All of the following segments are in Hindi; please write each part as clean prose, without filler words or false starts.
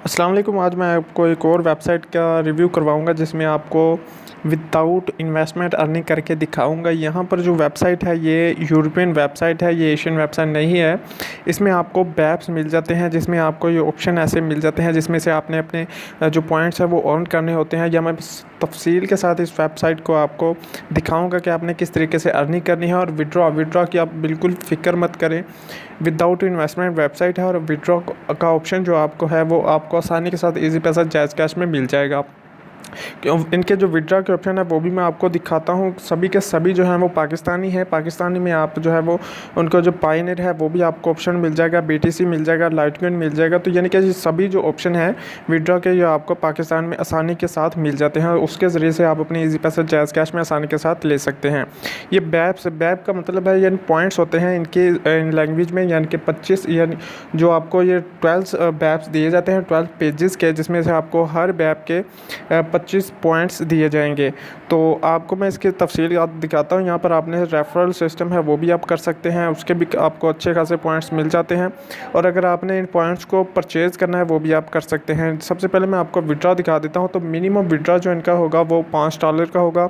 अस्सलाम वालेकुम। आज मैं आपको एक और वेबसाइट का रिव्यू करवाऊंगा जिसमें आपको विदाउट इन्वेस्टमेंट अर्निंग करके दिखाऊंगा। यहाँ पर जो वेबसाइट है ये यूरोपियन वेबसाइट है, ये एशियन वेबसाइट नहीं है। इसमें आपको बैप्स मिल जाते हैं जिसमें आपको ये ऑप्शन ऐसे मिल जाते हैं जिसमें से आपने अपने जो पॉइंट्स हैं वो अर्न करने होते हैं। या मैं तफसील के साथ इस वेबसाइट को आपको दिखाऊँगा कि आपने किस तरीके से अर्निंग करनी है। और विड्रॉ की आप बिल्कुल फ़िक्र मत करें, विदाउट इन्वेस्टमेंट वेबसाइट है। और विड्रॉ का ऑप्शन जो आपको है वो आपको आसानी के साथ इजी पैसा जायज़ कैश में मिल जाएगा। इनके जो विड्रॉ के ऑप्शन है वो भी मैं आपको दिखाता हूँ। सभी के सभी जो हैं वो पाकिस्तानी है। पाकिस्तानी में आप जो है वो उनका जो पायनियर है वो भी आपको ऑप्शन मिल जाएगा, BTC मिल जाएगा, लाइटकॉइन मिल जाएगा। तो यानी कि सभी जो ऑप्शन है विड्रॉ के जो आपको पाकिस्तान में आसानी के साथ मिल जाते हैं। उसके ज़रिए से आप अपने ईजी पैसे जायज़ कैश में आसानी के साथ ले सकते हैं। ये बैप का मतलब है यानी पॉइंट्स होते हैं इनके इन लैंग्वेज में, यानी कि 25 यानी जो आपको ये 12 बैप्स दिए जाते हैं 12 पेजेस के, जिसमें से आपको हर बैप के 25 पॉइंट्स दिए जाएंगे। तो आपको मैं इसकी तफसील दिखाता हूँ। यहाँ पर आपने रेफरल सिस्टम है वो भी आप कर सकते हैं, उसके भी आपको अच्छे खासे पॉइंट्स मिल जाते हैं। और अगर आपने इन पॉइंट्स को परचेज़ करना है वो भी आप कर सकते हैं। सबसे पहले मैं आपको विड्रॉ दिखा देता हूँ। तो मिनिमम विड्रॉ जो इनका होगा वो $5 का होगा।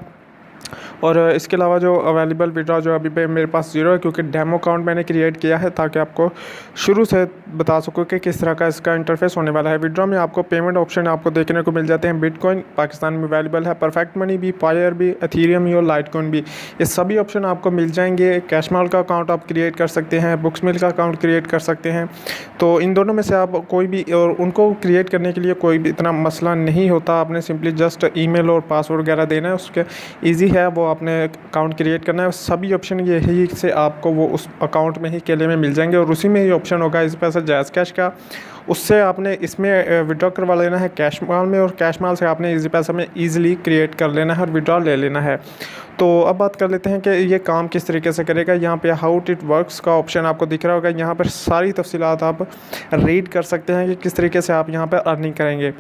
और इसके अलावा जो अवेलेबल विड्रॉ जो अभी पे मेरे पास 0 है, क्योंकि डेमो अकाउंट मैंने क्रिएट किया है ताकि आपको शुरू से बता सकूँ कि किस तरह का इसका इंटरफेस होने वाला है। विड्रॉ में आपको पेमेंट ऑप्शन आपको देखने को मिल जाते हैं। बिटकॉइन पाकिस्तान में अवेलेबल है, परफेक्ट मनी भी, पायर भी, एथेरियम भी और लाइटकॉइन भी, ये सभी ऑप्शन आपको मिल जाएंगे। कैशमाल का अकाउंट आप क्रिएट कर सकते हैं, बुक्समिल का अकाउंट क्रिएट कर सकते हैं। तो इन दोनों में से आप कोई भी, और उनको क्रिएट करने के लिए कोई भी इतना मसला नहीं होता। आपने सिंपली जस्ट ईमेल और पासवर्ड वगैरह देना है, उसके ईजी है, वो आपने अकाउंट क्रिएट करना है। सभी ऑप्शन यही से आपको वो उस अकाउंट में ही केले में मिल जाएंगे और उसी में ही ऑप्शन होगा इस पैसा जायज़ कैश का। उससे आपने इसमें विड्रॉ करवा लेना है कैशमाल में, और कैशमाल से आपने इजी पैसा में ईजिली क्रिएट कर लेना है और विड्रॉ ले लेना है। तो अब बात कर लेते हैं कि ये काम किस तरीके से करेगा। यहाँ पे हाउ इट वर्क्स का ऑप्शन आपको दिख रहा होगा। यहाँ पर सारी तफसीलात आप रीड कर सकते हैं कि किस तरीके से आप यहाँ पर अर्निंग करेंगे।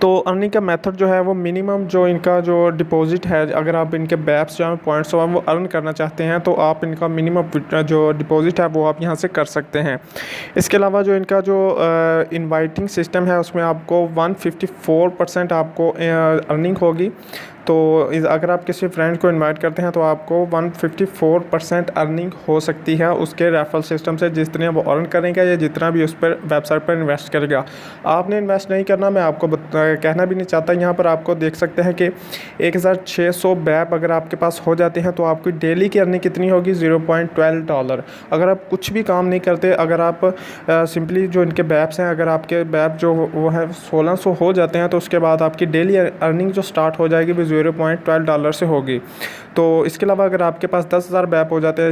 तो अर्निंग का मेथड जो है वो मिनिमम जो इनका जो डिपॉजिट है, अगर आप इनके बैप्स जो पॉइंट्स वो अर्न करना चाहते हैं तो आप इनका मिनिमम जो डिपॉजिट है वो आप यहाँ से कर सकते हैं। इसके अलावा जो इनका जो इनवाइटिंग सिस्टम है उसमें आपको 154% आपको अर्निंग होगी। तो अगर आप किसी फ्रेंड को इनवाइट करते हैं तो आपको 154% अर्निंग हो सकती है उसके रेफरल सिस्टम से, जितने वो अर्न करेंगे या जितना भी उस पर वेबसाइट पर इन्वेस्ट करेगा। आपने इन्वेस्ट नहीं करना, मैं आपको कहना भी नहीं चाहता। यहाँ पर आपको देख सकते हैं कि 1600 बैप अगर आपके पास हो जाते हैं तो आपकी डेली की अर्निंग कितनी होगी, $0.12। अगर आप कुछ भी काम नहीं करते, अगर आप सिंपली जो इनके बैप्स हैं, अगर आपके बैप जो वो है 1600 हो जाते हैं तो उसके बाद आपकी डेली अर्निंग जो स्टार्ट हो जाएगी वो $0.12 से होगी। तो इसके अलावा अगर आपके पास 10,000 बैप हो जाते हैं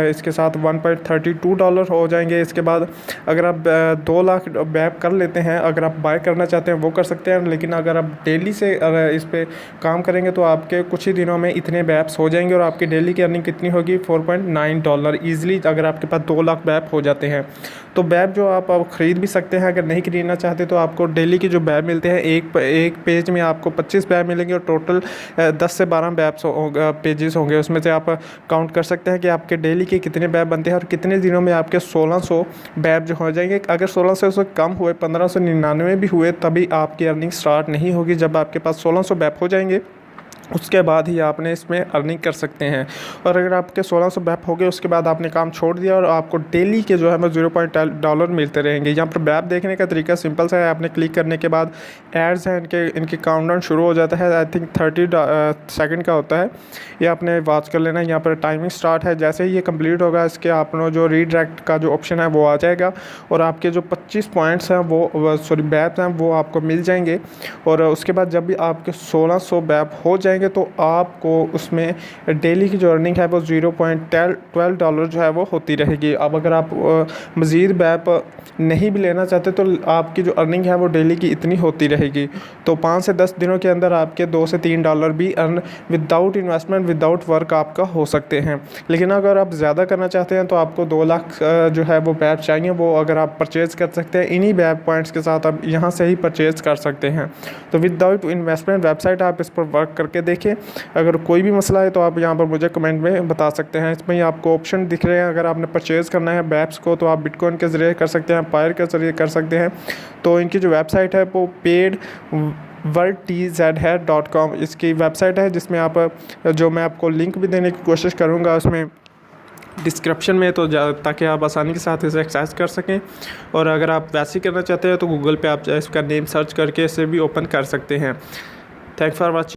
इसके साथ $1.32 हो जाएंगे। इसके बाद अगर आप 2 लाख बैप कर लेते हैं, अगर आप बाय करना चाहते हैं वो कर सकते हैं। लेकिन अगर आप डेली से इस पर काम करेंगे तो आपके कुछ ही दिनों में इतने बैप्स हो जाएंगे और आपकी डेली की अर्निंग कितनी होगी, $4.9 ईजिली, अगर आपके पास 2 लाख बैप हो जाते हैं। तो बैप जो आप ख़रीद भी सकते हैं। अगर नहीं खरीदना चाहते तो आपको डेली के जो बैप मिलते हैं, एक पेज में आपको 25 बैप मिलेंगे और टोटल 10 से 12 बैप्स पेजेस होंगे। उसमें से आप काउंट कर सकते हैं कि आपके डेली के कितने बैप बनते हैं और कितने दिनों में आपके 1600 बैप जो हो जाएंगे। अगर 1600 से कम हुए, 1599 भी हुए, तभी आपकी अर्निंग स्टार्ट नहीं होगी। जब आपके पास 1600 बैप हो जाएंगे उसके बाद ही आपने इसमें अर्निंग कर सकते हैं। और अगर आपके 1600 बैप हो गए उसके बाद आपने काम छोड़ दिया और आपको डेली के जो है वो $0.12 मिलते रहेंगे। यहाँ पर बैप देखने का तरीका सिंपल सा है। आपने क्लिक करने के बाद एड्स हैं, इनके काउंटडाउन शुरू हो जाता है। आई थिंक 30 सेकंड का होता है, ये आपने वॉच कर लेना है। यहाँ पर टाइमिंग स्टार्ट है, जैसे ही ये कंप्लीट होगा इसके आपने जो रीडायरेक्ट का जो ऑप्शन है वो आ जाएगा और आपके जो 25 पॉइंट्स हैं बैप हैं वो आपको मिल जाएंगे। और उसके बाद जब भी आपके 1600 बैप हो जाएंगे तो आपको उसमें डेली की जो अर्निंग है वो $0.12 जो है वो होती रहेगी। अब अगर आप मज़ीद बैप नहीं भी लेना चाहते तो आपकी जो अर्निंग है वो डेली की इतनी होती रहेगी। तो 5 से 10 दिनों के अंदर आपके $2 से $3 भी earn without investment, without work आपका हो सकते हैं। लेकिन अगर आप ज़्यादा करना चाहते हैं तो आपको 2 लाख जो है वो बैप चाहिए, वो अगर आप परचेज़ कर सकते हैं इन्हीं बैप पॉइंट्स के साथ आप यहाँ से ही परचेज़ कर सकते हैं। तो विदाउट इन्वेस्टमेंट वेबसाइट आप इस पर वर्क करके देखें। अगर कोई भी मसला है तो आप यहाँ पर मुझे कमेंट में बता सकते हैं। इसमें आपको ऑप्शन दिख रहे हैं, अगर आपने परचेज़ करना है बैप्स को तो आप बिटकॉइन के ज़रिए कर सकते हैं, पायर के ज़रिए कर सकते हैं। तो इनकी जो वेबसाइट है वो पेड worldtz.com इसकी वेबसाइट है, जिसमें आप जो मैं आपको लिंक भी देने की कोशिश करूँगा उसमें डिस्क्रिप्शन में, तो ताकि आप आसानी के साथ इसे एक्सेस कर सकें। और अगर आप वैसे ही करना चाहते हैं तो गूगल पे आप इसका नेम सर्च करके इसे भी ओपन कर सकते हैं। Thanks for watching.